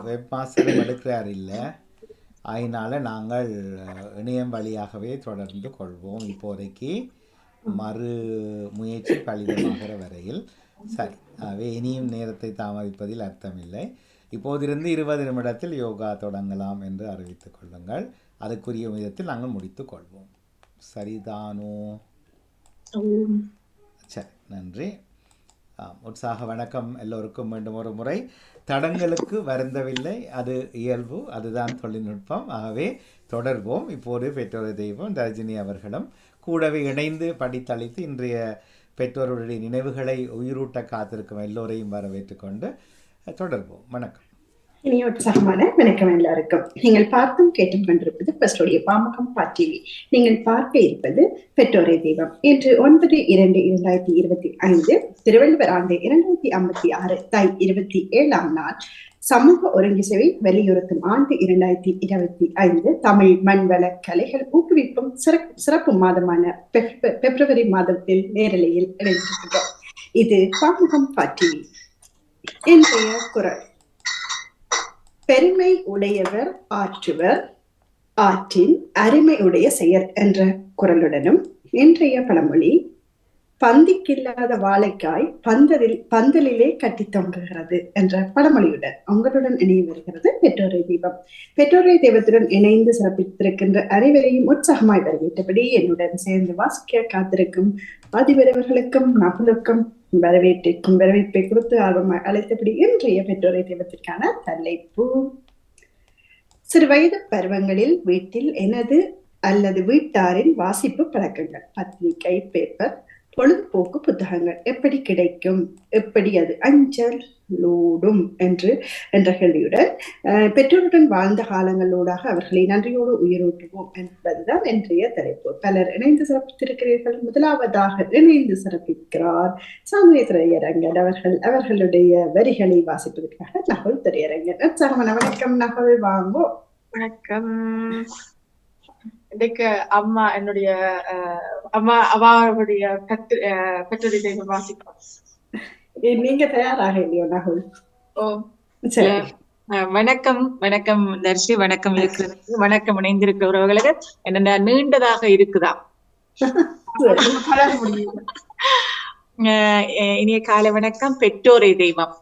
Web மாஸ்டரும் எடுக்கிறார் இல்லை. அதனால் நாங்கள் இணையம் வழியாகவே தொடர்ந்து கொள்வோம் இப்போதைக்கு, மறு முயற்சி பலிதமாகிற வரையில். சரி, ஆகவே இனியும் நேரத்தை தாமதிப்பதில் அர்த்தமில்லை. இப்போதிருந்து 20 நிமிடத்தில் யோகா தொடங்கலாம் என்று அறிவித்துக் கொள்ளுங்கள். அதுக்குரிய விதத்தில் நாங்கள் முடித்து கொள்வோம். சரிதானோ? சரி, நன்றி. உற்சாக வணக்கம் எல்லோருக்கும். மீண்டும் ஒரு முறை தடங்களுக்கு வருந்தவில்லை, அது இயல்பு, அதுதான் தொழில்நுட்பம். ஆகவே தொடர்வோம். இப்போது பெற்றோர் தெய்வம் ரஜினி அவர்களும் கூடவே இணைந்து படித்தளித்து இன்றைய பெற்றோருடைய நினைவுகளை உயிரூட்ட காத்திருக்கும் எல்லோரையும் வரவேற்றுக் கொண்டு தொடர்வோம். வணக்கம். இனிய உற்சாகமான வணக்கம் எல்லாருக்கும். நீங்கள் பார்த்தும் கேட்டும் கொண்டிருப்பது ஃபர்ஸ்டோடைய பாமகம் டிவி. நீங்கள் பார்க்க இருப்பது பெற்றோரை தெய்வம். இன்று 9/2/2025 திருவள்ளுவர் ஆண்டு 2056 தை 27ஆம் நாள். சமூக ஒருங்கிசைவை வலியுறுத்தும் ஆண்டு 2025. தமிழ் மண்வள கலைகள் ஊக்குவிப்பும் சிறப்பு மாதமான பிப்ரவரி மாதத்தில் நேரலையில் இணைந்திருக்கிறோம். இது பாமகம் டிவி. இன்றைய குரல்: பெருமை உடையவர் ஆற்றுவர், ஆற்றின் அருமை உடைய செயல் என்ற குரலுடனும் இன்றைய பழமொழி பந்திக்கில்லாத வாழைக்காய் பந்தலிலே கட்டி தொங்குகிறது என்ற பழமொழியுடன் உங்களுடன் இணைய வருகிறது பெற்றோரை தெய்வம். பெற்றோரை தெய்வத்துடன் இணைந்து சிறப்பித்திருக்கின்ற அனைவரையும் உற்சாகமாய் வரவேற்றபடி என்னுடன் சேர்ந்து வாசிக்க காத்திருக்கும் ஆதிவரவர்களுக்கும் நகுலுக்கும் வரவேற்பை கொடுத்து ஆர்வமாய் அழைத்தபடி இன்றைய பெற்றோரை தெய்வத்திற்கான தலைப்பு: சிறுவயது பருவங்களில் வீட்டில் எனது அல்லது வீட்டாரின் வாசிப்பு பழக்கங்கள். பத்திரிகை, பேப்பர், பொழுதுபோக்கு புத்தகங்கள் எப்படி கிடைக்கும், எப்படி அது அஞ்சலோடும் என்ற கேள்வியுடன் பெற்றோருடன் வாழ்ந்த காலங்களோடாக அவர்களை நன்றியோடு உயிரூட்டுவோம் என்பதுதான் இன்றைய தலைப்பு. பலர் இணைந்து சிறப்பித்திருக்கிறீர்கள். முதலாவதாக இணைந்து சிறப்பிக்கிறார் சாமிய திரையரங்கன் அவர்களுடைய வரிகளை வாசிப்பதற்காக நகல் திரையரங்கன். உற்சாகமான வணக்கம் நகல், வாங்கோ. வணக்கம். இன்னைக்கு அம்மா என்னுடைய அம்மாவுடைய பெற்றோரை தெய்வம் வாசிப்போம். நீங்க தயாராக இல்லையோ நகுல்? ஓ சரி. வணக்கம் வணக்கம் தர்ஷி, வணக்கம் இருக்கிறது, வணக்கம் இணைந்திருக்கிற உறவுகளுக்கு. என்ன நீண்டதாக இருக்குதா? இனிய காலை வணக்கம். பெற்றோரை தெய்வம்.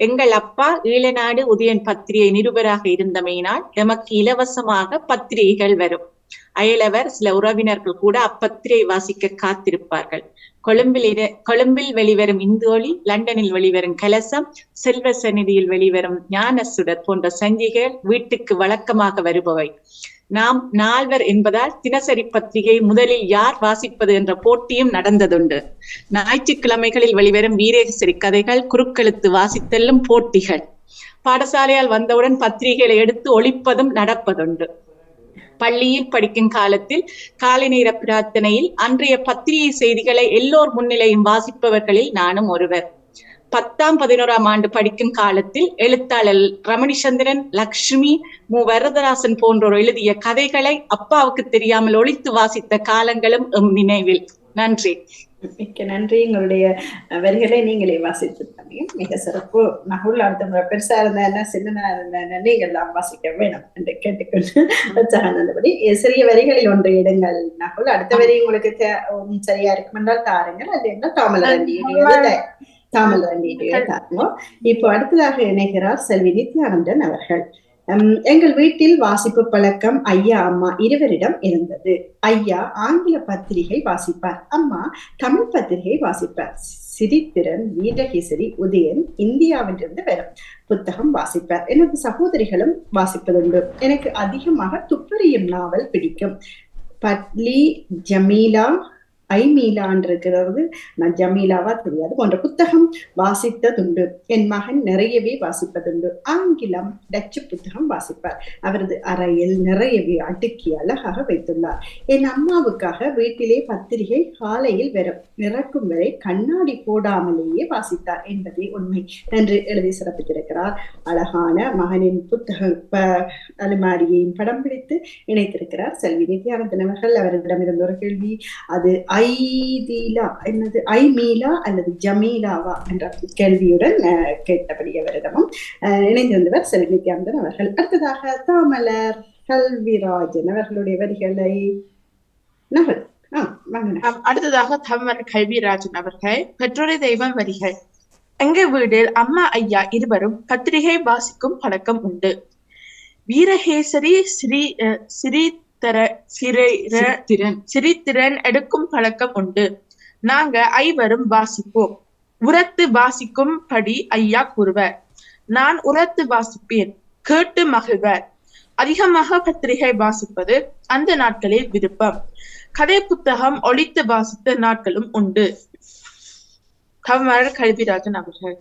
எங்கள் அப்பா ஈழநாடு உதயன் பத்திரிகை நிருபராக இருந்தமையினால் எமக்கு இலவசமாக பத்திரிகைகள் வரும். அயலவர் சில உறவினர்கள் கூட அப்பத்திரிகை வாசிக்க காத்திருப்பார்கள். கொழும்பில் வெளிவரும் இந்தோலி, லண்டனில் வெளிவரும் கலசம், செல்வ சந்நிதியில் வெளிவரும் ஞான சுடர் போன்ற சஞ்சிகைகள் வீட்டுக்கு வழக்கமாக வருபவை. நாம் நால்வர் என்பதால் தினசரி பத்திரிகை முதலில் யார் வாசிப்பது என்ற போட்டியும் நடந்ததுண்டு. ஞாயிற்றுக்கிழமைகளில் வெளிவரும் வீரேசரி கதைகள், குறுக்கெழுத்து வாசித்தலும் போட்டிகள். பாடசாலையால் வந்தவுடன் பத்திரிகைகளை எடுத்து ஒழிப்பதும் நடப்பதுண்டு. பள்ளியில் படிக்கும் காலத்தில் காலை நேர பிரார்த்தனையில் அன்றைய பத்திரிகை செய்திகளை எல்லோர் முன்னிலையும் வாசிப்பவர்களில் நானும் ஒருவர். 10ஆம் 11ஆம் ஆண்டு படிக்கும் காலத்தில் எழுத்தாளர் ரமணிச்சந்திரன், லக்ஷ்மி, மு வரதராசன் போன்றோர் எழுதிய கதைகளை அப்பாவுக்கு தெரியாமல் ஒழித்து வாசித்த காலங்களும் எம் நினைவில். நன்றி. மிக்க நன்றி. உங்களுடைய வரிகளை நீங்களே வாசித்து மிக சிறப்பு. நகுல், அடுத்த பெருசா இருந்தா என்ன, சின்னதா இருந்தா என்ன, நீங்கள் எல்லாம் வாசிக்க வேணும் என்று கேட்டுக்கொண்டு உற்சாகபடி சிறிய வரிகளில் ஒன்று இடுங்கள் நகுல். அடுத்த வரி உங்களுக்கு சரியா இருக்கும் என்றால் தாருங்கள். அது என்ன தாமலரண்டியுடைய தாருங்க. இப்போ அடுத்ததாக இணைகிறார் செல்வி நித்யானந்தன் அவர்கள். எங்கள் வீட்டில் வாசிப்பு பழக்கம் ஐயா அம்மா இருவரிடம் இருந்தது. ஐயா ஆங்கில பத்திரிகை வாசிப்பார், அம்மா தமிழ் பத்திரிகை வாசிப்பார். சிரித்திரன், வீரகேசரி, உதயன் இந்தியாவிலிருந்து வரும் புத்தகம் வாசிப்பார். எனது சகோதரிகளும் வாசிப்பதுண்டு. எனக்கு அதிகமாக துப்பறியும் நாவல் பிடிக்கும். பட்லி, ஜமீலா, ஐமீலான் இருக்கிறது, நான் ஜமீலாவா தெரியாது, போன்ற புத்தகம் வாசித்ததுண்டு. என் மகன் நிறையவே வாசிப்பதுண்டு. ஆங்கிலம், டச்சு புத்தகம் வாசிப்பார். அவரது அறையில் நிறையவே அடுக்கி அழகாக வைத்துள்ளார். என் அம்மாவுக்காக வீட்டிலே பத்திரிகை காலையில் இறக்கும் வரை கண்ணாடி போடாமலேயே வாசித்தார் என்பதே உண்மை என்று எழுதி சிறப்பித்திருக்கிறார். அழகான மகனின் புத்தக அலுமாரியையும் படம் பிடித்து இணைத்திருக்கிறார் செல்வி நித்யானந்தன் அவர்கள். அவரிடமிருந்து ஒரு கேள்வி, அது ஐதீலா என்னது ஐமீலா அல்லது ஜமீலாவா என்ற கேள்வியுடன் கேட்டபடி அவரிடமும் இணைந்திருந்தவர் செல்வி நித்யானந்தன் அவர்கள். அடுத்ததாக தாமலர் கல்விராஜன் அவர்களுடைய வரிகளை நகல். அடுத்ததாக தாமலர் கல்விராஜன் அவர்கள் பெற்றோரை தெய்வம் வரிகள். எங்க வீட்டில் அம்மா ஐயா இருவரும் பத்திரிகை வாசிக்கும் பழக்கம் உண்டு. வீரகேசரி சிரித்திரன் எடுக்கும் பழக்கம் உண்டு. நாங்க ஐவரும் வாசிப்போம். உரத்து வாசிக்கும் படி ஐயா கூறுவர். நான் உரத்து வாசிப்பேன், கேட்டு மகிழ்வர். அதிகமாக பத்திரிகை வாசிப்பது அந்த நாட்களில் விருப்பம். கதை புத்தகம் ஒழித்து வாசித்த நாட்களும் உண்டு. தாமலர் கல்விராஜன் அவர்கள்.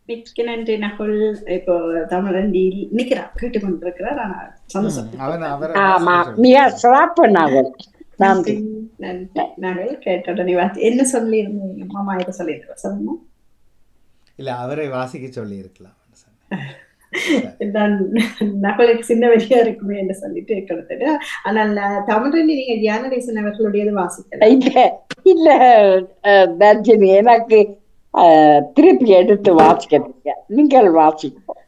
மிக்க நன்றி நகுல். இப்போ தமிழன் நிக்கிறார், கேட்டுக்கொண்டிருக்கிறார். ஆனால் சந்தோஷம். நன்றி நகுல். கேட்ட உடனே என்ன சொல்லி இருந்தீங்க மாமா? இதை சொல்லியிருக்க சொல்லுங்க. இல்ல அவரை வாசிக்க சொல்லி இருக்கலாம். நகுலுக்கு சின்ன வழியா இருக்குமே என்று சொல்லிட்டு கொடுத்துட்டு. ஆனால் தமிழன் நீங்க தியானடேசன் அவர்களுடையது வாசிக்கல. இல்ல தர்ஜினி, எனக்கு திருப்பி எடுத்து வாசிக்கிறீங்க, நீங்கள் வாசிப்போம்.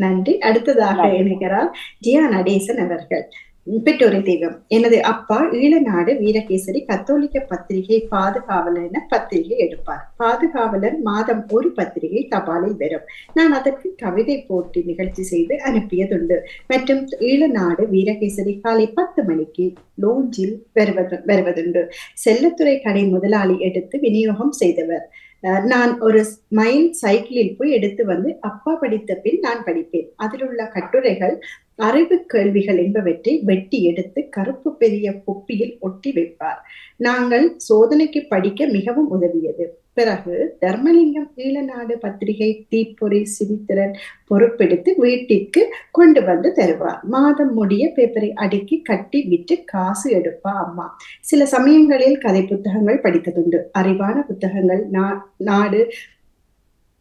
நன்றி. அடுத்ததாக இணைகிறார் ஜியா நடேசன் அவர்கள். பெற்றோரை தெய்வம். எனது அப்பா ஈழநாடு வீரகேசரி கத்தோலிக்க பத்திரிகை பாதுகாவலர் என பத்திரிகை எடுப்பார். பாதுகாவலர் மாதம் ஒரு பத்திரிகை தபாலில் வரும். நான் அதற்கு கவிதை போட்டி நிகழ்ச்சி செய்து அனுப்பியதுண்டு. மற்றும் ஈழநாடு வீரகேசரி காலை 10 மணிக்கு லோஞ்சில் வருவதுண்டு. செல்லத்துறை கடை முதலாளி எடுத்து விநியோகம் செய்தவர். நான் ஒரு மைல் சைக்கிளில் போய் எடுத்து வந்து அப்பா படித்த பின் நான் படிப்பேன். அதில் உள்ள கட்டுரைகள், அறிவு கேள்விகள் என்பவற்றை வெட்டி எடுத்து கருப்பு பெரிய பொப்பியில் ஒட்டி வைப்பார். நாங்கள் சோதனைக்கு படிக்க மிகவும் உதவியது. பிறகு தர்மலிங்கம் ஈழநாடு பத்திரிகை தீப்பொறி சிரித்திரன் பொறுப்பெடுத்து வீட்டிற்கு கொண்டு வந்து தருவார். மாதம் முடிய பேப்பரை அடுக்கி கட்டி விட்டு காசு எடுப்பா அம்மா. சில சமயங்களில் கதை புத்தகங்கள் படித்ததுண்டு. அறிவான புத்தகங்கள்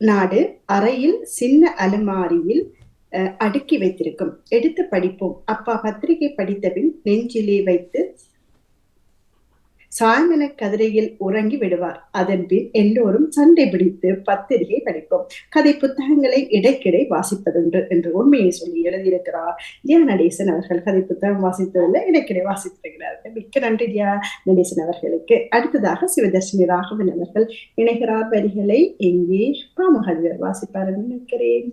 நாடு அறையில் சின்ன அலுமாரியில் அடுக்கி வைத்திருக்கும். எடுத்து படிப்போம். அப்பா பத்திரிகை படித்த பின் நெஞ்சிலே வைத்து சாயந்தர கதிரையில் உறங்கி விடுவார். அதன் பின் எல்லோரும் சண்டை பிடித்து பத்திரிகை படிப்போம். கதை புத்தகங்களை இடைக்கிடை வாசிப்பதுண்டு என்று உண்மையை சொல்லி எழுதியிருக்கிறார் தியா நடேசன் அவர்கள். கதை புத்தகம் வாசித்ததில்லை, இடைக்கிடை வாசித்திருக்கிறார்கள். மிக்க நன்றி தியா நடேசன் அவர்களுக்கு. அடுத்ததாக சிவதர்ஷினி ராகவன் அவர்கள் இணைகிறார். வரிகளை எங்கே பாமகர் வாசிப்பார் நினைக்கிறேன்.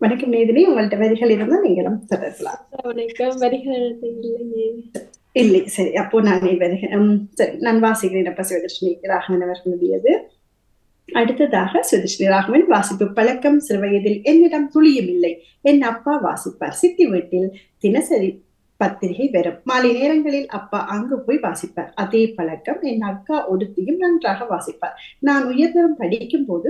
வணக்கம் நேதினி, உங்கள்ட்ட வரிகள் இருந்தால் நீங்களும் தொடரலாம். வணக்கம். வரிகள் இல்லை, சரி. அப்போ நான் சரி, நான் வாசிக்கிறேன். அப்ப சிவதர்ஷினி ராகவன் அவர்களுடையது. அடுத்ததாக சிவதர்ஷினி ராகவன். வாசிப்பு பழக்கம் சிறுவயதில் என்னிடம் துளியும் இல்லை. என் அப்பா வாசிப்பார். சித்தி வீட்டில் தினசரி பத்திரிகை வரும். மாலை நேரங்களில் அப்பா அங்கு போய் வாசிப்பார். அதே பழக்கம் என் அக்கா ஒருத்தியும் நன்றாக வாசிப்பார். நான் உயர்தரம் படிக்கும் போது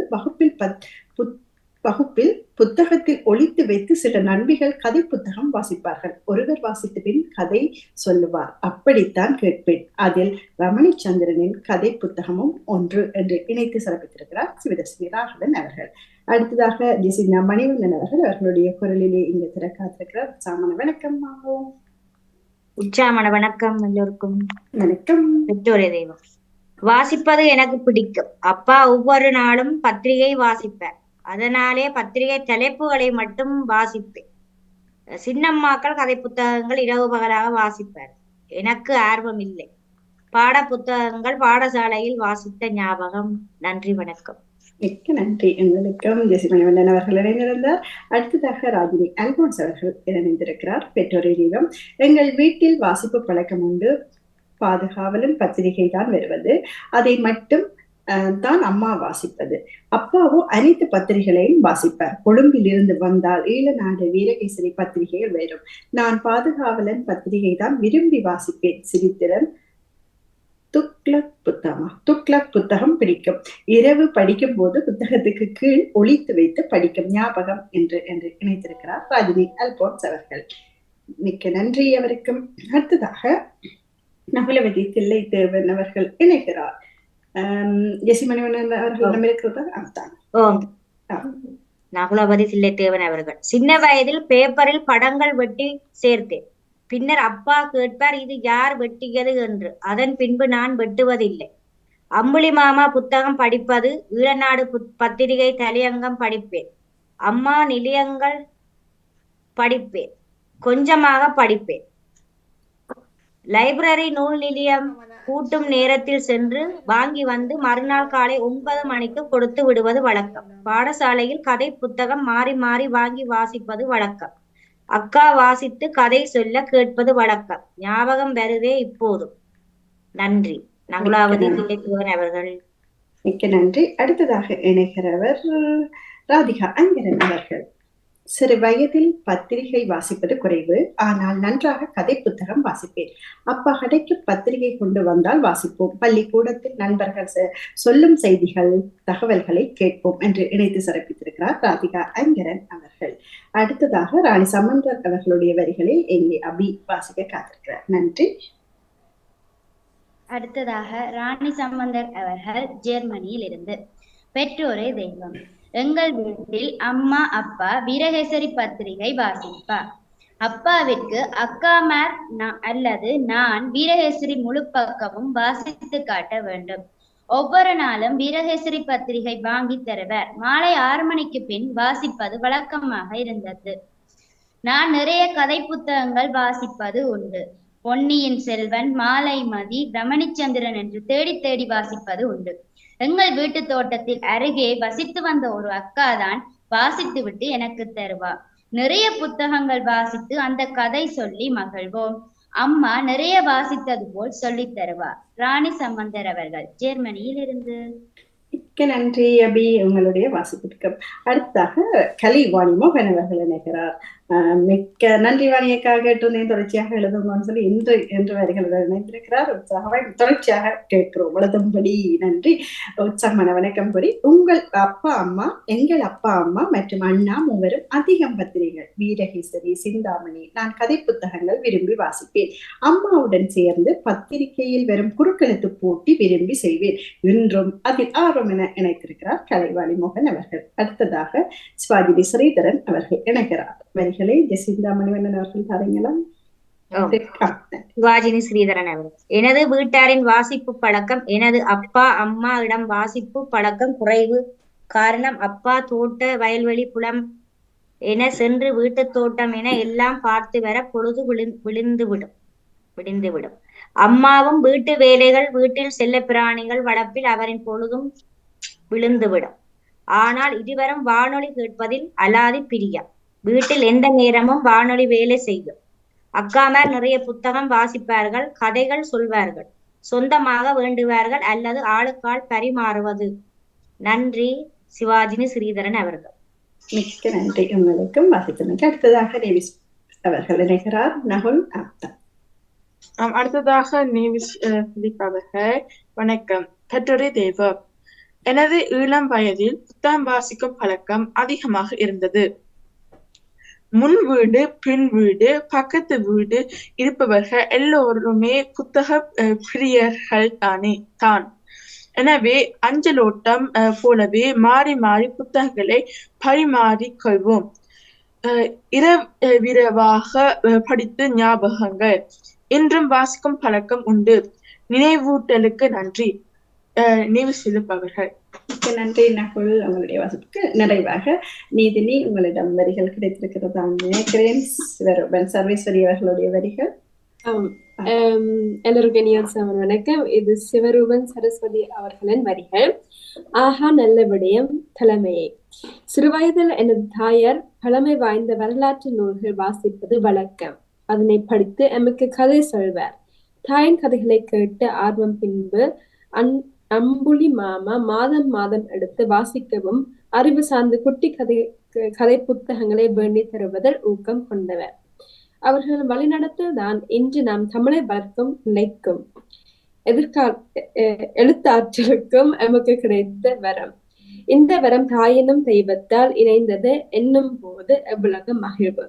வகுப்பில் புத்தகத்தில் ஒளித்து வைத்து சில நண்பிகள் கதை புத்தகம் வாசிப்பார்கள். ஒருவர் வாசித்த பின் கதை சொல்லுவார். அப்படித்தான் கேட்பேன். அதில் ரமணிச்சந்திரனின் கதை புத்தகமும் ஒன்று என்று இணைத்து சிறப்பித்திருக்கிறார் சிவதர்ஷினி ராகவன் அவர்கள். அடுத்ததாக ஜெசினா மணிவண்ணன் அவர்கள் அவர்களுடைய குரலிலே இங்கு திறக்காத்திருக்கிறார். உற்சாகமான வணக்கம் ஆகும். உற்சாகமான வணக்கம் எல்லோருக்கும். வணக்கம். பெற்றோரை தெய்வம். வாசிப்பது எனக்கு பிடிக்கும். அப்பா ஒவ்வொரு நாளும் பத்திரிகை வாசிப்பார். அதனாலே பத்திரிகை தலைப்புகளை மட்டும் வாசிப்பேன். சின்னம்மாக்கள் கதை புத்தகங்கள் இரவு பகலாக வாசிப்பார். எனக்கு ஆர்வம் இல்லை. பாட புத்தகங்கள் பாடசாலையில் வாசித்த ஞாபகம். நன்றி, வணக்கம். மிக்க நன்றி. எங்களுக்கும் ஜெசிமணிவண்ணன் அவர்கள் இணைந்திருந்தார். அடுத்ததாக ராஜினி அல்போன்ஸ் அவர்கள் இணைந்திருக்கிறார். பெற்றோரை தெய்வம். எங்கள் வீட்டில் வாசிப்பு பழக்கம் உண்டு. பாதுகாவலன் பத்திரிகை தான் வருவது. அதை மட்டும் தான் அம்மா வாசிப்பது. அப்பாவோ அனைத்து பத்திரிகைகளையும் வாசிப்பார். கொழும்பில் இருந்து வந்தால் ஈழநாடு வீரகேசரி பத்திரிகைகள் வரும். நான் பாதுகாவலன் பத்திரிகை தான் விரும்பி வாசிப்பேன். சிரித்திரன் துக்ளக் புத்தகம் பிடிக்கும். இரவு படிக்கும் போது புத்தகத்துக்கு கீழ் ஒளித்து வைத்து படிக்கும் ஞாபகம் என்று இணைத்திருக்கிறார் ராஜினி அல்போன்ஸ் அவர்கள். மிக்க நன்றி அவருக்கும். அடுத்ததாக நகுலவதி தில்லை தேவன் அவர்கள் இணைகிறார். நகுலவதி தில்லை தேவன் அவர்கள். சின்ன வயதில் பேப்பரில் படங்கள் வெட்டி சேர்த்தேன். பின்னர் அப்பா கேட்பார், இது யார் வெட்டியது என்று. அதன் பின்பு நான் வெட்டுவதில்லை. அம்புலி மாமா புத்தகம் படிப்பது, ஈழநாடு பத்திரிகை தலையங்கம் படிப்பேன். அம்மா நிலையங்கள் படிப்பேன், கொஞ்சமாக படிப்பேன். லைப்ரரி நூல் நிலையம் கூட்டும் நேரத்தில் சென்று வாங்கி வந்து மறுநாள் காலை 9 மணிக்கு கொடுத்து விடுவது வழக்கம். பாடசாலையில் கதை புத்தகம் மாறி மாறி வாங்கி வாசிப்பது வழக்கம். அக்கா வாசித்து கதை சொல்ல கேட்பது வழக்கம். ஞாபகம் வருதே இப்போதும். நன்றி. நகுலாவதி தில்லைத்தேவன் அவர்கள். மிக்க நன்றி. அடுத்ததாக இணைகிறவர் ராதிகா அங்கரன் அவர்கள். சிறு வயதில் பத்திரிகை வாசிப்பது குறைவு, ஆனால் நன்றாக கதை புத்தகம் வாசிப்பேன். அப்பா கடைக்கு பத்திரிகை கொண்டு வந்தால் வாசிப்போம். பள்ளிக்கூடத்தில் நண்பர்கள் சொல்லும் செய்திகள், தகவல்களை கேட்போம் என்று இணைத்து சிறப்பித்திருக்கிறார் ராதிகா அங்கரன் அவர்கள். அடுத்ததாக ராணி சம்பந்தர் அவர்களுடைய வரிகளை எங்கே அபி வாசிக்க காத்திருக்கிறார். நன்றி. அடுத்ததாக ராணி சம்பந்தர் அவர்கள் ஜெர்மனியில் இருந்து. பெற்றோரே தெய்வம். எங்கள் வீட்டில் அம்மா அப்பா வீரகேசரி பத்திரிகை வாசிப்பார். அப்பாவிற்கு அக்காமார் அல்லது நான் வீரகேசரி முழு பக்கமும் வாசித்து காட்ட வேண்டும். ஒவ்வொரு நாளும் வீரகேசரி பத்திரிகை வாங்கி தருவார். மாலை 6 மணிக்கு பின் வாசிப்பது வழக்கமாக இருந்தது. நான் நிறைய கதை புத்தகங்கள் வாசிப்பது உண்டு. பொன்னியின் செல்வன், மாலைமதி, ரமணிச்சந்திரன் என்று தேடி தேடி வாசிப்பது உண்டு. எங்கள் வீட்டு தோட்டத்தில் அருகே வசித்து வந்த ஒரு அக்கா தான் வாசித்து விட்டு எனக்கு தருவார். நிறைய புத்தகங்கள் வாசித்து அந்த கதை சொல்லி மகிழ்வோம். அம்மா நிறைய வாசித்தது போல் சொல்லி தருவார். ராணி சம்பந்தர் அவர்கள் ஜெர்மனியில் இருந்து. மிக்க நன்றி அபி உங்களுடைய வாசிப்பிற்கு. அடுத்ததாக கலைவாணி மோகன் அவர்கள் இணைகிறார். மிக்க நன்றி வாணியக்காக கேட்டிருந்தேன், தொடர்ச்சியாக எழுதுங்கன்னு சொல்லி இன்று வரிகள் இணைந்திருக்கிறார். உற்சாகமாக தொடர்ச்சியாக கேட்கிறோம், எழுதும்படி நன்றி. உற்சாகமான வணக்கம் கூறி, உங்கள் அப்பா அம்மா, எங்கள் அப்பா அம்மா மற்றும் அண்ணா மூவரும் அதிகம் பத்திரிகைகள், வீரகேசரி, சிந்தாமணி, நான் கதை புத்தகங்கள் விரும்பி வாசிப்பேன். அம்மாவுடன் சேர்ந்து பத்திரிகையில் வரும் குறுக்கெழுத்து போட்டி விரும்பி செய்வேன். இன்றும் அதில் ஆர்வம் என இணைத்திருக்கிறார் கலைவாணி மோகன் அவர்கள். அடுத்ததாக சிவாஜி ஸ்ரீதரன் அவர்கள் இணைகிறார். வரிகளை ஜெசிந்தா மணிவண்ணன் அவர்கள் தரீங்களா? சிவாஜினி ஸ்ரீதரன் அவர்கள். எனது வீட்டாரின் வாசிப்பு பழக்கம். எனது அப்பா அம்மா இடம் வாசிப்பு பழக்கம் குறைவு. காரணம், அப்பா தோட்ட, வயல்வெளி, புலம் என சென்று வீட்டு தோட்டம் என எல்லாம் பார்த்து வர பொழுது விடிந்துவிடும். அம்மாவும் வீட்டு வேலைகள், வீட்டில் செல்ல பிராணிகள் வளர்ப்பில் அவரின் பொழுதும் விழுந்துவிடும். ஆனால் இருவரும் வானொலி கேட்பதில் அலாதி பிரியம். வீட்டில் எந்த நேரமும் வானொலி வேலை செய்யும். அக்காமார் நிறைய புத்தகம் வாசிப்பார்கள், கதைகள் சொல்வார்கள், சொந்தமாக வேண்டுவார்கள் அல்லது ஆளுக்கால் பரிமாறுவது. நன்றி. சிவாஜினி ஸ்ரீதரன் அவர்கள். மிக்க நன்றி உங்களுக்கும் வாசித்தமைக்கு. அடுத்ததாக நேவிஸ் அவர்கள் இணைகிறார். நகுல் ஆப்தா. அடுத்ததாக நேவிஸ் அவர்கள். வணக்கம். பெற்றோரே தேவம். எனது இளம் வயதில் புத்தகம் வாசிக்கும் பழக்கம் அதிகமாக இருந்தது. முன் வீடு, பின் வீடு, பக்கத்து வீடு இருப்பவர்கள் எல்லோருமே புத்தக பிரியர்கள் தான். எனவே அஞ்சலோட்டம் போலவே மாறி மாறி புத்தகங்களை பரிமாறிக் கொள்வோம். இரவாக படித்து ஞாபகங்கள் இன்றும் வாசிக்கும் பழக்கம் உண்டு. நினைவூட்டலுக்கு நன்றி. அவர்கள். நன்றி நகுல், உங்களுடைய வாசிப்புக்கு. நிறைவாக நீதினி, உங்களிடம் வரிகள் கிடைத்திருக்கிறதா நினைக்கிறேன். சர்வேஸ்வரி அவர்களுடைய வரிகள். எல்லோருக்கும் வணக்கம். இது சிவரூபன் சரஸ்வதி அவர்களின் வரிகள். ஆஹா நல்ல விடயம் தலைமையை. சிறுவயதில் எனது தாயார் பழமை வாய்ந்த வரலாற்று நூல்கள் வாசிப்பது வழக்கம். அதனை படித்து எமக்கு கதை சொல்வார். தாயின் கதைகளை கேட்டு ஆர்வம் பின்பு அம்புலி மாமா மாதம் எடுத்து வாசிக்கவும் அறிவு சார்ந்த குட்டி கதை புத்தகங்களை வேண்டி தருவதில் ஊக்கம் கொண்டவர். அவர்கள் வழிநடத்தல் தான் இன்று நாம் தமிழை வளர்க்கும் நிலைக்கும் எழுத்தாற்றலுக்கும் எமக்கு கிடைத்த வரம். இந்த வரம் தாயினும் தெய்வத்தால் இணைந்தது என்னும் போது எவ்வளவு மகிழ்வு.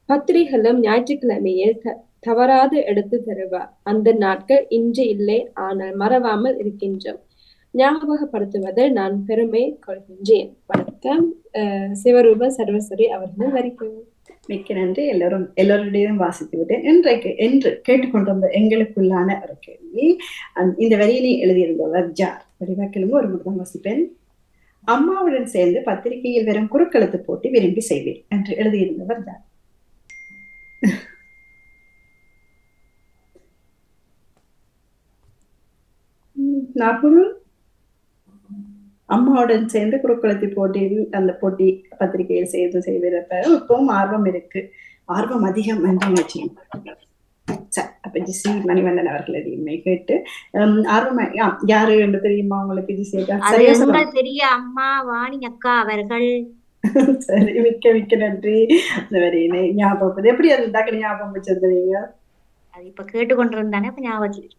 பத்திரிகைகளும் ஞாயிற்றுக்கிழமையில் தவறாது எடுத்து தருவார். அந்த நாட்கள் இன்று இல்லை, ஆனால் மறவாமல் இருக்கின்றோம். ஞாபகப்படுத்துவதில் நான் பெருமை கொள்கின்றேன். வணக்கம். சிவரூப சர்வஸ்வரி அவர்கள் வரிகள். மிக்க நன்றி. எல்லோருடையும் வாசித்து விட்டேன். என்று கேட்டுக்கொண்டிருந்த எங்களுக்குள்ளான ஒரு கேள்வி, இந்த வரியினை எழுதியிருந்தவர் ஜார். வடிவாக்கிலும் ஒரு முறை வாசிப்பேன். அம்மாவுடன் சேர்ந்து பத்திரிகையில் வரும் குறுக்கெழுத்து போட்டி விரும்பி செய்வேன் என்று எழுதியிருந்தவர் ஜார். நாகுல், அம்மாவுடன் சேர்ந்து குறுக்கெழுத்து போட்டியில் அந்த போட்டி பத்திரிகையில் செய்திருப்ப இப்பவும் ஆர்வம் இருக்கு, ஆர்வம் அதிகம் என்று நினைச்சேன். அப்ப ஜிசி மணிவண்ணன் அவர்கள் எதையுமே கேட்டு ஆர்வம் யாரு என்று தெரியுமா உங்களுக்கு? ஜிசி பெரிய அம்மா வாணி அக்கா அவர்கள். சரி, மிக்க நன்றி. அந்த வரையினை ஞாபகம் எப்படி அது டக்குனு ஞாபகம் வச்சிருந்தீங்க? அது இப்ப கேட்டுக்கொண்டிருந்தானே ஞாபகம்.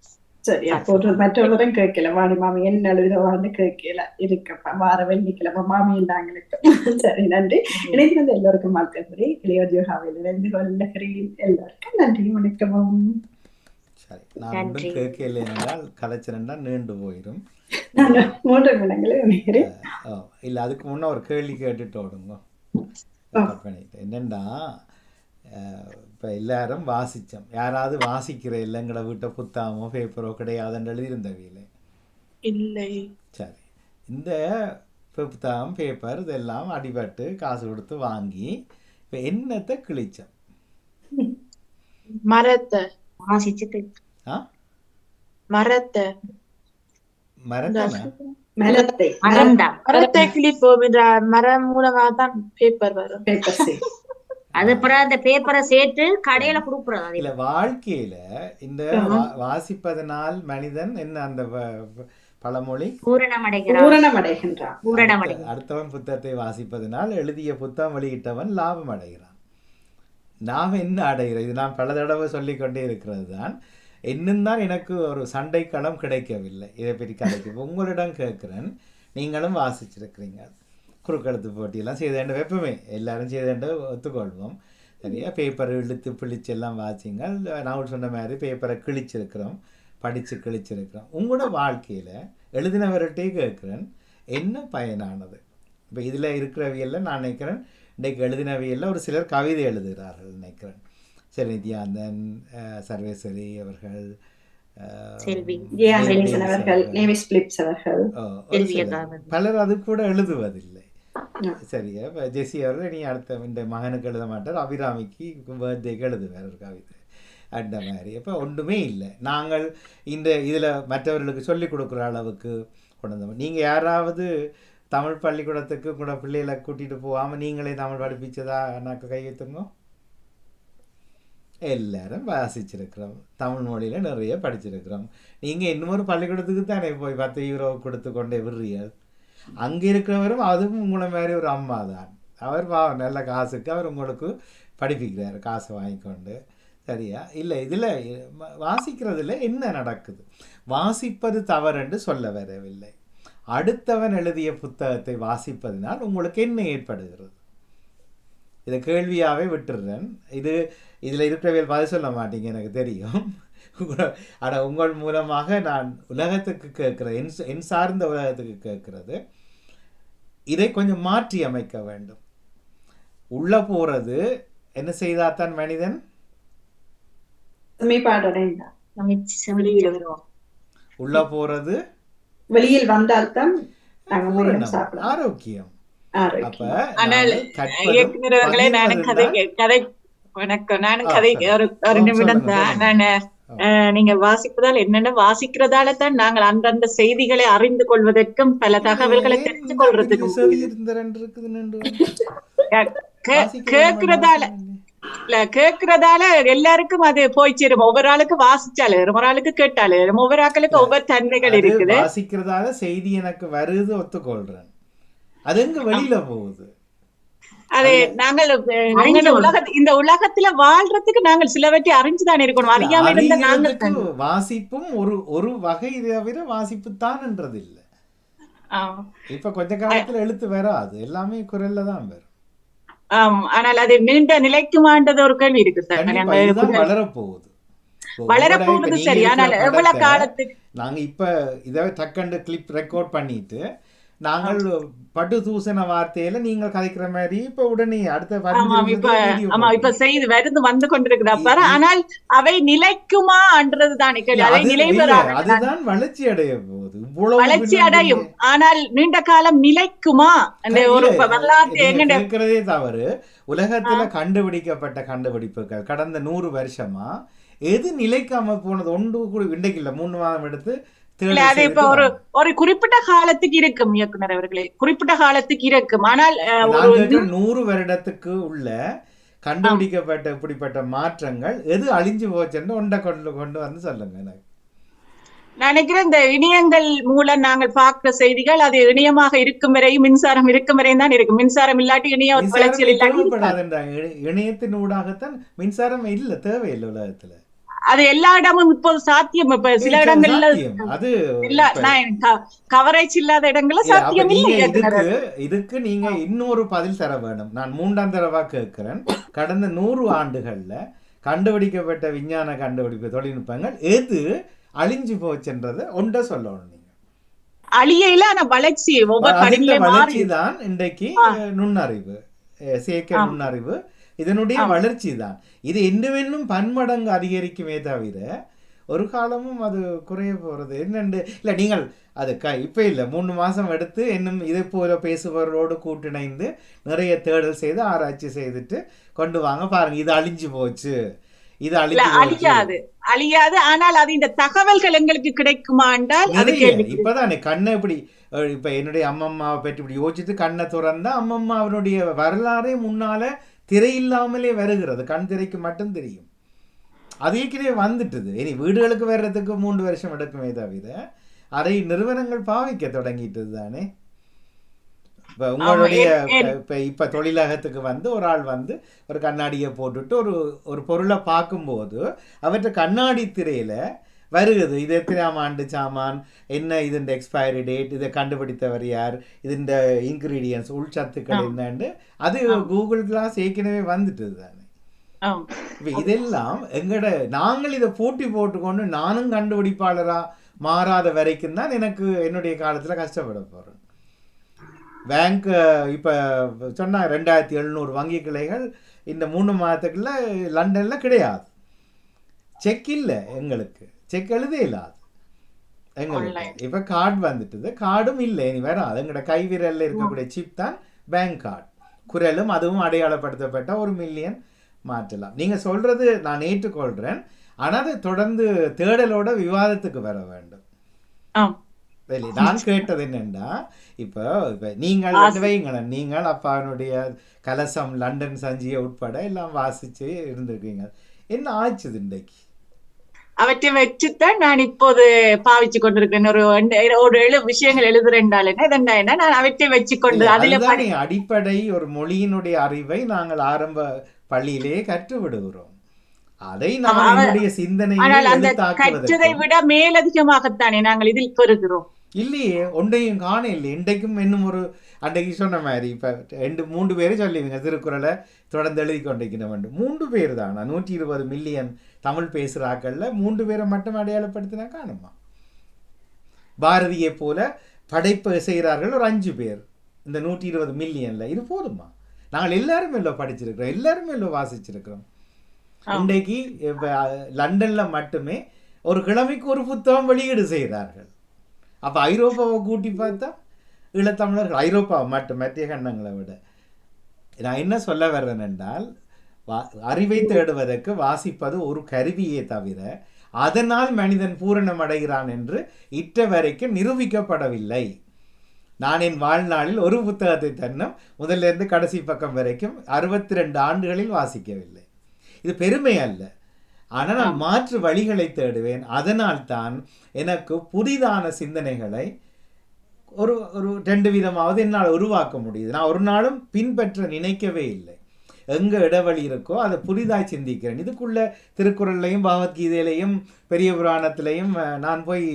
சரி, அப்போ மற்றவரும் கேட்கல, வாணி மாமி என்ன எழுதுவான்னு கேட்கல இருக்கப்பா, வார வெள்ளிக்கிழமை மாமி இருந்தாங்களுக்கு. சரி, நன்றி. இணைந்திருந்த எல்லோருக்கும் வாழ்க்கை. இளையோர் யோகாவில் இணைந்து கொள்ளுகிறேன். எல்லோருக்கும் நன்றி, வணக்கமும். சரி, நான் ஒன்றும் கேட்கல என்றால் கலைச்சரண்டா நீண்டு போயிடும். நான் 3 நிமிடங்களே நினைக்கிறேன். இல்லை, அதுக்கு முன்னே ஒரு கேள்வி கேட்டுட்டு ஓடுங்க. என்னென்னா, இப்போ எல்லாரும் வாசித்தோம். யாராவது வாசிக்கிற இல்லைங்கிற வீட்டை புத்தாமோ பேப்பரோ கிடையாதுன்னு எழுதியிருந்தவையில இல்லை. சரி, இந்த புத்தகம் பேப்பர் இதெல்லாம் அடிபட்டு காசு கொடுத்து வாங்கி இப்போ என்னத்தை கிழிச்சோம்? மரத்தை வாசிச்சுட்டு மரத்தை மரத்தை கிழிப்போம். மரம் மூலமா தான் பேப்பர் வரும். அது அப்புறம் அந்த பேப்பரை சேர்த்து கடையில கொடுக்குறது. இல்ல, வாழ்க்கையில இந்த வாசிப்பதனால் மனிதன் என்ன, அந்த பழமொழி அடுத்தவன் புத்தகத்தை வாசிப்பதனால் எழுதிய புத்தகம் வெளியிட்டவன் லாபம் அடைகிறான். நாம் என்ன அடைகிறோம்? இது நான் பல தடவை சொல்லிக்கொண்டே இருக்கிறது தான். இன்னும் தான் எனக்கு ஒரு சண்டை களம் கிடைக்கவில்லை. இதை பற்றி கதைக்கு உங்களிடம் கேட்குறேன். நீங்களும் வாசிச்சிருக்கிறீங்க. குறுக்கெழுத்து போட்டியெல்லாம் செய்தேண்ட வெப்பமே எல்லாரும் செய்தேண்ட ஒத்துக்கொள்வோம். சரியா, பேப்பரை இழுத்து பிழிச்சு எல்லாம் வாசிங்க. நான் சொன்ன மாதிரி பேப்பரை கிழிச்சிருக்கிறோம், படித்து கிழிச்சிருக்கிறோம். உங்களோட வாழ்க்கையில் எழுதினவர்கிட்டே கேட்குறேன், என்ன பயனானது? இப்போ இதில் இருக்கிறவையில் நான் நினைக்கிறேன், இன்றைக்கு எழுதினவையில் ஒரு சிலர் கவிதை எழுதுகிறார்கள் நினைக்கிறேன். சரி, நித்யானந்தன், சர்வேஸ்வரி அவர்கள், பலர் அது கூட எழுதுவதில்லை. சரியா, இப்போ ஜெசி அவர்கள் நீ அடுத்த இந்த மகனுக்கு எழுத மாட்டார், அபிராமிக்கு பர்த்டேக்கு எழுதுவார் ஒரு கவிதை, அந்த மாதிரி. அப்போ ஒன்றுமே இல்லை. நாங்கள் இந்த இதில் மற்றவர்களுக்கு சொல்லிக் கொடுக்குற அளவுக்கு கொண்டு வந்தோம். நீங்கள் யாராவது தமிழ் பள்ளிக்கூடத்துக்கு கூட பிள்ளைகளை கூட்டிகிட்டு போகாமல் நீங்களே தமிழ் படிப்பிச்சதா எனக்கு கை வைத்துங்க? எல்லாரும் வாசிச்சிருக்கிறோம், தமிழ் மொழியில் நிறைய படிச்சிருக்கிறோம். நீங்கள் இன்னொரு பள்ளிக்கூடத்துக்கு தானே போய் 10 யூரோ கொடுத்து கொண்டே விடுறீர்கள். அங்கே இருக்கிறவரும் அதுவும் உங்களை மாதிரி ஒரு அம்மா தான். அவர் நல்ல காசுக்கு அவர் உங்களுக்கு படிப்பிக்கிறார், காசை வாங்கிக்கொண்டு. சரியா? இல்லை, இதில் வாசிக்கிறதுல என்ன நடக்குது? வாசிப்பது தவறென்று சொல்ல வரவில்லை. அடுத்தவன் எழுதிய புத்தகத்தை வாசிப்பதினால் உங்களுக்கு என்ன ஏற்படுகிறது? இதை கேள்வியாகவே விட்டுடுறேன். இதில் இருக்கிறவர்கள் பதில் சொல்ல மாட்டீங்க, எனக்கு தெரியும். ஆனால் உங்கள் மூலமாக நான் உலகத்துக்கு கேட்குறது, என் சார்ந்த உலகத்துக்கு கேட்குறது, இதை கொஞ்சம் மாற்றி அமைக்க வேண்டும். உள்ள போகிறது என்ன செய்தாத்தான் மனிதன் உள்ள போறது, வெளியில் வந்தால்தான் ஆரோக்கியம். நீங்க வாசிப்பதால் என்னென்ன வாசிக்கிறதால தான் நாங்கள் அந்தந்த செய்திகளை அறிந்து கொள்வதற்கும் பல தகவல்களை தெரிந்து கொள்றதுக்கும் கேட்கறதால எல்லாருக்கும் அது போய் சேரும். ஒவ்வொரு ஆளுக்கு வாசிச்சாலு, ஒரு ஆளுக்கு கேட்டாலு, ஒவ்வொரு ஆளுக்கு ஒவ்வொரு தன்மைகள் இருக்குது. வாசிக்கிறதால செய்தி எனக்கு வருது, ஒத்துக்கொள்றேன். அது எங்க வெளியில போகுது? அது நாங்கள் இந்த உலகத்துல வாழ்றதுக்கு நாங்கள் சிலவற்றை அறிஞ்சுதான் இருக்கணும். அறியாம இருந்த நாங்கள் வாசிப்பும் ஒரு வகை தவிர வாசிப்பு தான் என்றது இல்லை. இப்ப கொஞ்ச காலத்துல எழுத்து வராது, எல்லாமே குரல்ல தான் வரும். ஆனால் அது நீண்ட நிலைக்குமான்றது ஒரு கேள்வி இருக்கு சார். வளரப்போகுது சரி, ஆனால் எவ்வளவு காலத்துக்கு? நாங்க இப்ப இதை டக்கண்டு கிளிப் ரெக்கார்ட் பண்ணிட்டு நாங்கள் பட்டு தூசண வார்த்தையில நீங்கள் கதைக்கிற மாதிரி இப்ப உடனே அடுத்த ஆமாம் 15 இப்ப நிமிஷத்துல வீடியோ ஆமா இப்ப செய்து வந்து கொண்டிருக்கிறா பாரு. ஆனால் அவை நிலைக்குமான்றது தானே கேள்வி. அதை அது இல்ல, நிலைபெறாது. அதுதான் வளர்ச்சி அடைய போகுது. இவ்வளவு வளர்ச்சி பின்னோக்கி அடையும், ஆனால் நீண்ட காலம் நிலைக்குமா அந்த ஒரு இல்ல, வரலாற்று நீங்க எங்க கேட்கிறதே தவறு. உலகத்துல கண்டுபிடிக்கப்பட்ட கண்டுபிடிப்புகள் கடந்த 100 வருஷமா எது நிலைக்காம போனது ஒன்று கூட இன்றைக்கு இல்ல. 3 மாதம் எடுத்து இல்ல, அது இப்ப ஒரு குறிப்பிட்ட காலத்துக்கு இருக்கும் இயக்குனர் அவர்களே, குறிப்பிட்ட காலத்துக்கு இருக்கும். ஆனால் நான் கேட்கிற 100 வருடத்துக்கு உள்ள கண்டுபிடிக்கப்பட்ட இப்படிப்பட்ட மாற்றங்கள் எது அழிஞ்சு போச்சுன்னு ஒன்றை கொண்டு வந்து சொல்லுங்க எனக்கு. நினைக்கிறேன் இந்த இணையங்கள் மூலம் நாங்கள் பார்க்கிற செய்திகள் அது இணையமாக இருக்கும் வரையும் மின்சாரம் இருக்கும் வரையும் தான் இருக்கும். மின்சாரம் இல்லாட்டி இணைய வளர்ச்சியில் தேவைப்படாதுன்றாங்க. இணையத்தின் ஊடாகத்தான் மின்சாரம் இல்ல, தேவையில்லை உலகத்துல. அது எல்லா இடமும் இப்போது சாத்தியம். இப்ப சில இடங்கள்ல அது கவரேஜ் இல்லாத இடங்கள்ல சாத்தியம் இல்லை. இதுக்கு நீங்க இன்னொரு பதில் தர வேணும். நான் 3ஆம் தடவை கேட்கிறேன். கடந்த 100 ஆண்டுகள்ல கண்டுபிடிக்கப்பட்ட விஞ்ஞான கண்டுபிடிப்பு தொழில்நுட்பங்கள் எது அழிஞ்சு போச்சுன்றத ஒன்றை சொல்லணும். நீங்க அழியல, ஆனா வளர்ச்சி வளர்ச்சி தான் இன்றைக்கு நுண்ணறிவு, செயற்கை நுண்ணறிவு இதனுடைய வளர்ச்சி தான். இது இன்னும் பன்மடங்கு அதிகரிக்குமே தவிர ஒரு காலமும் அது குறைய போறது என்னண்டு இல்லை. நீங்கள் அது இப்போ இல்லை, 3 மாதம் எடுத்து இன்னும் இதை போல பேசுபவர்களோடு கூட்டிணைந்து நிறைய தேடல் செய்து ஆராய்ச்சி செய்துட்டு கொண்டு வாங்க பாருங்க. இது அழிஞ்சு போச்சு, இது அழியாது. ஆனால் அது இந்த தகவல்கள் எங்களுக்கு கிடைக்குமா என்றால் இப்பதானே கண்ணை இப்படி இப்ப என்னுடைய அம்மம்மாவை பற்றி இப்படி யோசிச்சுட்டு கண்ணை துறந்தா அம்மம்மா அவனுடைய வரலாறே முன்னால திரையில்லாமலே வருகிறது. கண் திரைக்கு மட்டும் தெரியும். அதேக்கிட்டே வந்துட்டுது. இனி வீடுகளுக்கு வர்றதுக்கு 3 வருஷம் எடுக்குமே தவிர அதை நிறுவனங்கள் பாவிக்க தொடங்கிட்டது தானே. இப்ப உங்களுடைய இப்ப தொழிலகத்துக்கு வந்து ஒரு ஆள் வந்து ஒரு கண்ணாடியை போட்டுட்டு ஒரு பொருளை பார்க்கும்போது அவற்றை கண்ணாடி திரையில வருகிறது. இது எத்தனாம் ஆண்டு சாமான், என்ன இதன் எக்ஸ்பைரி டேட், இதை கண்டுபிடித்தவர் யார், இதன் இன்கிரீடியன்ஸ் உள்சத்துக்கள் என்னன்னு அது கூகுள் கிளாஸ் ஏற்கனவே வந்துட்டுது தானே. இதெல்லாம் நாங்கள் இதை போட்டி போட்டுக்கொண்டு நானும் கண்டுபிடிப்பாளரா மாறாத வரைக்கும் தான் எனக்கு என்னுடைய காலத்துல கஷ்டப்பட போறேன். பேங்க் இப்ப சொன்னா 2700 வங்கி கிளைகள் இந்த 3 மாதத்துக்குள்ள லண்டன்ல கிடையாது. செக் இல்லை, எங்களுக்கு செக் எழுதே இல்லாது எங்களுக்கு. இப்ப கார்டு வந்துட்டுது, கார்டும் இல்லை இனி வராது. எங்களோட கைவிரல்ல இருக்கக்கூடிய சிப் தான் பேங்க் கார்டு. குரலும் அதுவும் அடையாளப்படுத்தப்பட்ட 1 மில்லியன் மாற்றலாம். நீங்க சொல்றது நான் ஏற்றுக்கொள்றேன். ஆனா அது தொடர்ந்து தேடலோட விவாதத்துக்கு வர வேண்டும். நான் கேட்டது என்னன்னா, இப்ப நீங்கள் அப்பாவுடைய கலசம் லண்டன் சஞ்சியை உட்பட எல்லாம் வாசிச்சு இருந்திருக்கீங்க. என்ன ஆச்சுது இன்றைக்கு? அவற்றை வச்சுத்தான் நான் இப்போது பாவிச்சு கொண்டிருக்கேன். ஒரு விஷயங்கள் எழுதுறேன், நான் அவற்றை வச்சுக்கொண்டு அதுதான் அடிப்படை. ஒரு மொழியினுடைய அறிவை நாங்கள் ஆரம்ப பள்ளியிலேயே கற்று விடுகிறோம். அதை நம்முடைய சிந்தனையை கற்றதை விட மேலதிகமாகத்தானே நாங்கள் இதில் பெறுகிறோம். இல்லையே, ஒன்றையும் காண இல்லை. இன்றைக்கும் இன்னும் ஒரு அன்றைக்கு சொன்ன மாதிரி இப்ப 2-3 பேரை சொல்லுவீங்க திருக்குறளை தொடர்ந்து எழுதி கொண்டிருக்கணும். 3 பேர் தானா? 120 மில்லியன் தமிழ் பேசுறாக்கள்ல 3 பேரை மட்டும் அடையாளப்படுத்தினா காணுமா? பாரதியை போல படைப்பு செய்கிறார்கள் ஒரு 5 பேர் இந்த 120 மில்லியன்ல. இது போதுமா? நாங்கள் எல்லாருமே இல்லை படிச்சிருக்கிறோம், எல்லாருமே இல்லை வாசிச்சிருக்கிறோம். இன்றைக்கு லண்டன்ல மட்டுமே ஒரு கிழமைக்கு ஒரு புத்தகம் வெளியீடு செய்கிறார்கள். அப்ப ஐரோப்பாவை கூட்டி பார்த்தா ஈழத்தமிழர்கள், ஐரோப்பாவை மட்டும் மத்திய கண்டங்களை விட. நான் என்ன சொல்ல வர்றேன் என்றால், அறிவை தேடுவதற்கு வாசிப்பது ஒரு கருவியே தவிர அதனால் மனிதன் பூரணம் அடைகிறான் என்று இற்ற வரைக்கும் நிரூபிக்கப்படவில்லை. நான் என் வாழ்நாளில் ஒரு புத்தகத்தை தன்னும் முதல்ல இருந்து கடைசி பக்கம் வரைக்கும் 62 ஆண்டுகளில் வாசிக்கவில்லை. இது பெருமை அல்ல, ஆனால் நான் மாற்று வழிகளை தேடுவேன். அதனால் தான் எனக்கு புதிதான சிந்தனைகளை ஒரு 2 விதமாவது என்னால் உருவாக்க முடியுது. நான் ஒரு நாளும் பின்பற்ற நினைக்கவே இல்லை. எங்க இடைவெளி இருக்கோ அதை புதிதாய் சிந்திக்கிறேன். இதுக்குள்ள திருக்குறள்லையும் பகவத்கீதையிலையும் பெரிய புராணத்திலையும் நான் போய்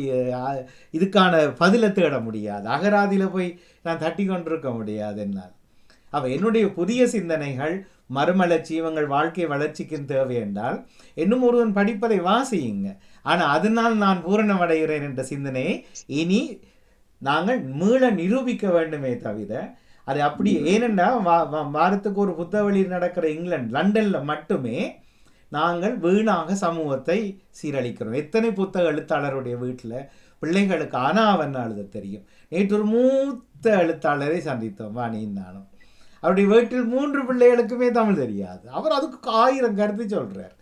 இதுக்கான பதிலை தேட முடியாது. அகராதியில போய் நான் தட்டி கொண்டிருக்க முடியாது என்னால். அப்ப என்னுடைய புதிய சிந்தனைகள் மறுமலர்ச்சி, இவங்கள் வாழ்க்கை வளர்ச்சிக்கும் தேவை என்றால் இன்னும் ஒருவன் படிப்பதை வாசியுங்க. ஆனா அதனால் நான் பூரணம் அடைகிறேன் என்ற சிந்தனையை இனி நாங்கள் மீள நிரூபிக்க வேண்டுமே தவிர அது அப்படி. ஏனென்றா வாரத்துக்கு ஒரு புத்தக வெளியீடு நடக்கிற இங்கிலாந்து லண்டனில் மட்டுமே நாங்கள் வீணாக சமூகத்தை சீரழிக்கிறோம். எத்தனை புத்தக எழுத்தாளருடைய வீட்டில் பிள்ளைகளுக்கு ஆனாவன்னு எழுத தெரியும். நேற்று ஒரு மூத்த எழுத்தாளரை சந்தித்தோம், வாணியின் நானும். அவருடைய வீட்டில் 3 பிள்ளைகளுக்குமே தமிழ் தெரியாது. அவர் அதுக்கு 1000 கருத்து சொல்கிறார்.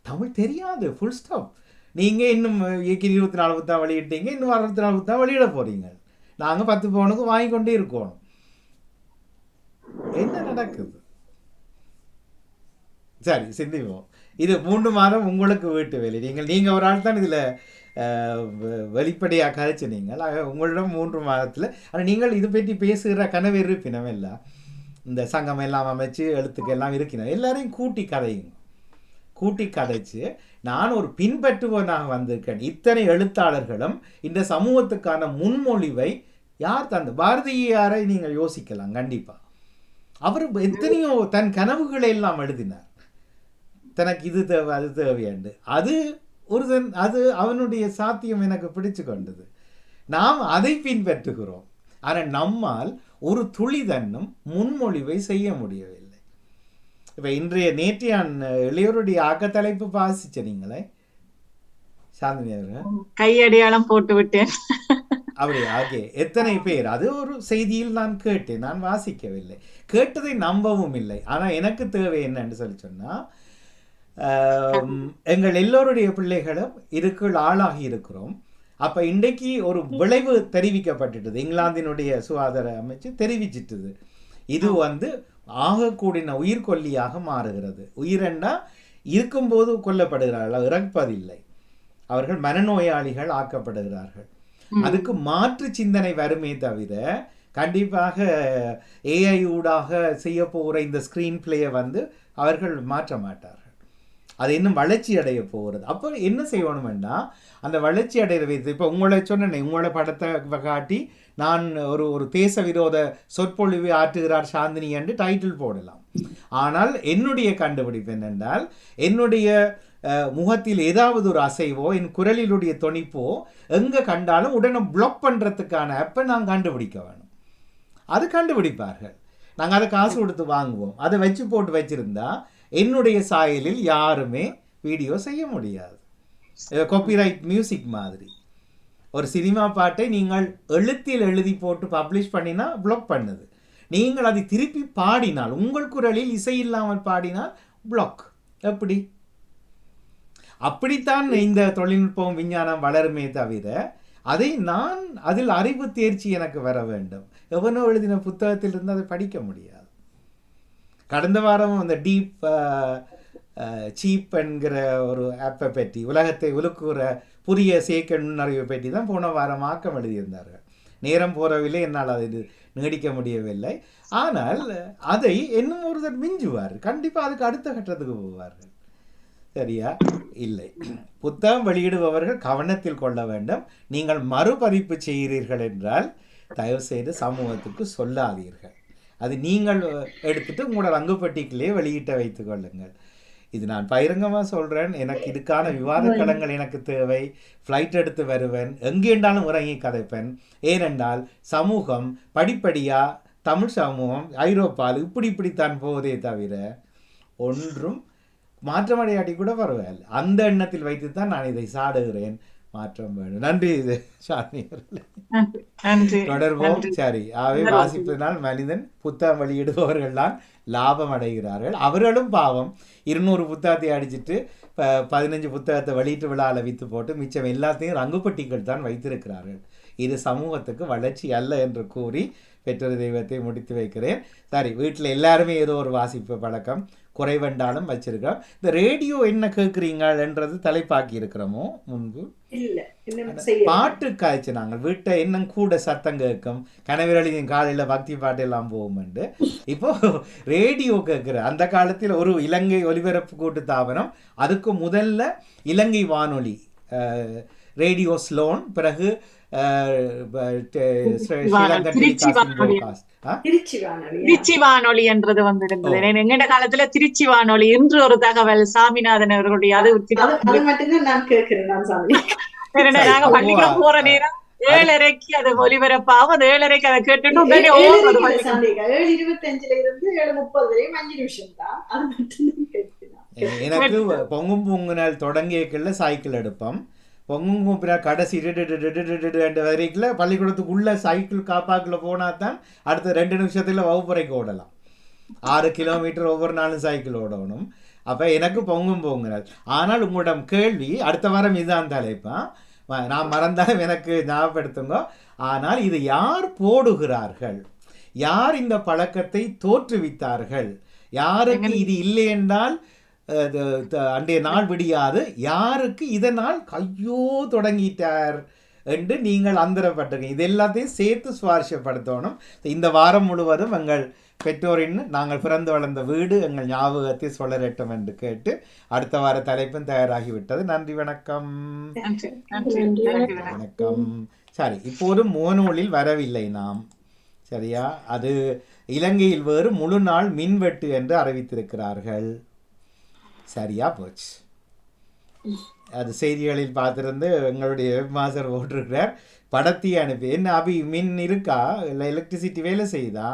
தமிழ் தெரியாது, ஃபுல் ஸ்டாப். நீங்கள் இன்னும் 24 புத்தகம் வெளியிட்டீங்க, இன்னும் 64 புத்தகம் வெளியிட போகிறீங்க. நாங்கள் 10 பவுனுக்கு வாங்கி கொண்டே இருக்கணும். என்ன நடக்குது? சரி, சிந்திப்போம். இது 3 மாதம் உங்களுக்கு வீட்டு வேலை. நீங்கள் ஒரு ஆள் தான் இதில் வெளிப்படையாக கதைச்சு. நீங்கள் உங்களிடம் 3 மாதத்தில் ஆனால் நீங்கள் இது பற்றி பேசுகிற கனவு இருப்பினம் எல்லாம் இந்த சங்கம் எல்லாம் அமைச்சு எழுத்துக்கு எல்லாம் இருக்கணும். எல்லாரையும் கூட்டி கதையுங்க. கூட்டி கதைச்சு நான் ஒரு பின்பற்றுவனாக வந்திருக்கேன். இத்தனை எழுத்தாளர்களும் இந்த சமூகத்துக்கான முன்மொழிவை யார் தந்து? பாரதியாரை நீங்கள் யோசிக்கலாம். கண்டிப்பாக அவர் எத்தனையோ தன் கனவுகளை எல்லாம் எழுதினார். தனக்கு இது தேவை, அது தேவையாண்டு. அது அது அவனுடைய சாத்தியம் எனக்கு பிடிச்சு கொண்டது. நாம் அதை பின்பற்றுகிறோம். ஆனால் நம்மால் ஒரு துளி தன்னும் முன்மொழிவை செய்ய முடியவில்லை. இப்போ நேற்றையான் இளையோருடைய ஆக்கத்தலைப்பு வாசிச்ச நீங்களே சாந்தினி அவர்கள் கையடையாளம் போட்டு விட்டேன். அப்படி ஆகே எத்தனை பேர்? அது ஒரு செய்தியில் நான் கேட்டேன், நான் வாசிக்கவில்லை. கேட்டதை நம்பவும் இல்லை. ஆனால் எனக்கு தேவை என்னன்னு சொன்னால், எங்கள் எல்லோருடைய பிள்ளைகளும் இதுக்குள் ஆளாகி இருக்கிறோம். அப்போ இன்றைக்கு ஒரு விளைவு தெரிவிக்கப்பட்டுட்டது. இங்கிலாந்தினுடைய சுகாதார அமைச்சு தெரிவிச்சிட்டது. இது ஆகக்கூடின உயிர்கொல்லியாக மாறுகிறது. உயிரெண்டா இருக்கும்போது கொல்லப்படுகிறார்கள், இறப்பதில்லை. அவர்கள் மனநோயாளிகள் ஆக்கப்படுகிறார்கள். அதுக்கு மாற்று சிந்தனை வருமே தவிர கண்டிப்பாக ஏஐ ஊடாக செய்ய போகிற இந்த ஸ்க்ரீன் பிளேயை அவர்கள் மாற்ற மாட்டார்கள். அது இன்னும் வளர்ச்சி அடைய போகிறது. அப்போ என்ன செய்யணும்னா அந்த வளர்ச்சி அடைய வைத்து, இப்போ உங்களை சொன்னேன், உங்களோட படத்தை காட்டி நான் ஒரு தேச விரோத சொற்பொழிவை ஆற்றுகிறார் சாந்தினி என்று டைட்டில் போடலாம். ஆனால் என்னுடைய கண்டுபிடிப்பு என்னென்றால், என்னுடைய முகத்தில் ஏதாவது ஒரு அசைவோ என் குரலிலுடைய தொனிப்போ எங்கே கண்டாலும் உடனே பிளாக் பண்ணுறதுக்கான ஆப்பை நான் கண்டுபிடிக்க வேணும். அது கண்டுபிடிப்பார்கள். நாங்கள் அதை காசு கொடுத்து வாங்குவோம். அதை வச்சு போட்டு வச்சுருந்தா என்னுடைய சாயலில் யாருமே வீடியோ செய்ய முடியாது. காப்பிரைட் மியூசிக் மாதிரி ஒரு சினிமா பாட்டை நீங்கள் எழுத்தில் எழுதி போட்டு பப்ளிஷ் பண்ணினா பிளாக் பண்ணுது. நீங்கள் அதை திருப்பி பாடினால், உங்கள் குரலில் இசை இல்லாமல் பாடினால் பிளாக். எப்படி? அப்படித்தான் இந்த தொழில்நுட்பம் விஞ்ஞானம் வளருமே தவிர அதில் அறிவு தேர்ச்சி எனக்கு வர வேண்டும். எவனோ எழுதின புத்தகத்திலிருந்து அதை படிக்க முடியாது. கடந்த வாரம் அந்த சீப் என்கிற ஒரு ஆப்பை பற்றி, உலகத்தை உலுக்குற புதிய செயற்கை நுண்ணறிவை பற்றி தான் போன வாரம் ஆக்கம் எழுதியிருந்தார்கள். நேரம் போறவில்லை, என்னால் அது நீடிக்க முடியவில்லை. ஆனால் அதை இன்னும் ஒருத்தர் மிஞ்சுவார். கண்டிப்பாக அதுக்கு அடுத்த கட்டத்துக்கு போவார்கள். சரியா? இல்லை. புத்தகம் வெளியிடுபவர்கள் கவனத்தில் கொள்ள வேண்டும். நீங்கள் மறுபதிப்பு செய்கிறீர்கள் என்றால் தயவு செய்து சமூகத்துக்கு சொல்லாதீர்கள். அது நீங்கள் எடுத்துட்டு உங்களோட ரங்குப்பட்டிக்குள்ளேயே வெளியிட்ட வைத்துக் கொள்ளுங்கள். இது நான் பகிரங்கமாக சொல்கிறேன். எனக்கு இதுக்கான விவாத களங்கள் எனக்கு தேவை. ஃப்ளைட் எடுத்து வருவேன், எங்கேண்டாலும் இறங்கி கதைப்பேன். ஏனென்றால் சமூகம் படிப்படியாக, தமிழ் சமூகம் ஐரோப்பாவில் இப்படித்தான் போவதே தவிர ஒன்றும் மாற்றமடையாட்டி கூட பரவாயில்லை. அந்த எண்ணத்தில் வைத்து தான் நான் இதை சாடுகிறேன். மாற்றம் வேணும். நன்றி சாந்தி அவர்களே. தொடர்போம். சரி, அவை வாசிப்பதனால் மனிதன் புத்தகம் வெளியிடுபவர்கள் தான் லாபம் அடைகிறார்கள். அவர்களும் பாவம் 200 புத்தகத்தை அடிச்சுட்டு 15 புத்தகத்தை வெளியீட்டு விழாவில் விற்று போட்டு மிச்சம் எல்லாத்தையும் ரங்குப்பட்டிகள் தான் வைத்திருக்கிறார்கள். இது சமூகத்துக்கு வளர்ச்சி அல்ல என்று கூறி பெற்றோர் தெய்வத்தை முடித்து வைக்கிறேன். சரி, வீட்டில் எல்லாருமே ஏதோ ஒரு வாசிப்பு பழக்கம் குறைவெண்டாலும் வச்சிருக்கோம். இந்த ரேடியோ என்ன கேட்குறீங்கன்றது தலைப்பாக்கி இருக்கிறோமோ முன்பு பாட்டு காய்ச்சி நாங்கள் வீட்டை இன்னும் கூட சத்தம் கேட்கும். கனவிரளியின் காலையில் பக்தி பாட்டு எல்லாம் போகும்ண்டு இப்போ ரேடியோ கேட்குற. அந்த காலத்தில் ஒரு இலங்கை ஒலிபரப்பு கூட்டு தாபனம், அதுக்கு முதல்ல இலங்கை வானொலி ரேடியோ ஸ்லோன், பிறகு திருச்சி வானொலி என்றது வந்திருந்தது. எங்கட காலத்துல திருச்சி வானொலி என்று ஒரு தகவல் சாமிநாதன் அவர்களுடைய அது பள்ளிக்கூடம் போற நேரம் 7:30 அது ஒலிபரப்பாகும். அது 7:30 அதை கேட்டுட்டு உடனே 7:30 பள்ளிக்கூடம். சாந்திகா 7:25 இருந்து 7:30 வரையும் 5 நிமிஷம் தான். அது மட்டும் கேட்கிறேன். எனக்கு பொங்கும் பொங்குனால் தொடங்கியக்குள்ள சைக்கிள் எடுப்போம். பொங்கும் பொங்குனா கடைசி வரைக்குள்ள பள்ளிக்கூடத்துக்குள்ள சைக்கிள் காப்பாக்குள்ள போனா தான் அடுத்த 2 நிமிஷத்துல வகுப்பறைக்கு ஓடலாம். 6 கிலோமீட்டர் ஒவ்வொரு நாளும் சைக்கிள் ஓடணும். அப்போ எனக்கு பொங்கும் பொங்குனால். ஆனால் உங்களிடம் கேள்வி அடுத்த வாரம் இதுதான் தலைப்பான். நான் மறந்தாலும் எனக்கு ஞாபகப்படுத்துங்க. ஆனால் இது யார் போடுகிறார்கள், யார் இந்த பழக்கத்தை தோற்றுவித்தார்கள், யாருக்கு இது இல்லை என்றால் அன்றைய நாள் விடியாது, யாருக்கு இதனால் கையோ தொடங்கிட்டார் என்று நீங்கள் அந்தரப்பட்டிருக்கீங்க. இது எல்லாத்தையும் சேர்த்து சுவாரஸ்யப்படுத்தணும். இந்த வாரம் முழுவதும் எங்கள் பெற்றோரின் நாங்கள் பிறந்து வளர்ந்த வீடு எங்கள் ஞாபகத்தை சொல்லரட்டும் என்று கேட்டு அடுத்த வார தலைப்பும் தயாராகிவிட்டது. நன்றி, வணக்கம். வணக்கம். சரி, இப்போது முகநூலில் வரவில்லை நாம், சரியா? அது இலங்கையில் வேறு முழு நாள் மின்வெட்டு என்று அறிவித்திருக்கிறார்கள். சரியா போச்சு. அது செய்திகளில் பார்த்துருந்து எங்களுடைய மாஸ்டர் போட்டிருக்கிறார். படத்தையே அனுப்பி என்ன அபி மின் இருக்கா இல்லை எலக்ட்ரிசிட்டி வேலை செய்யுதா?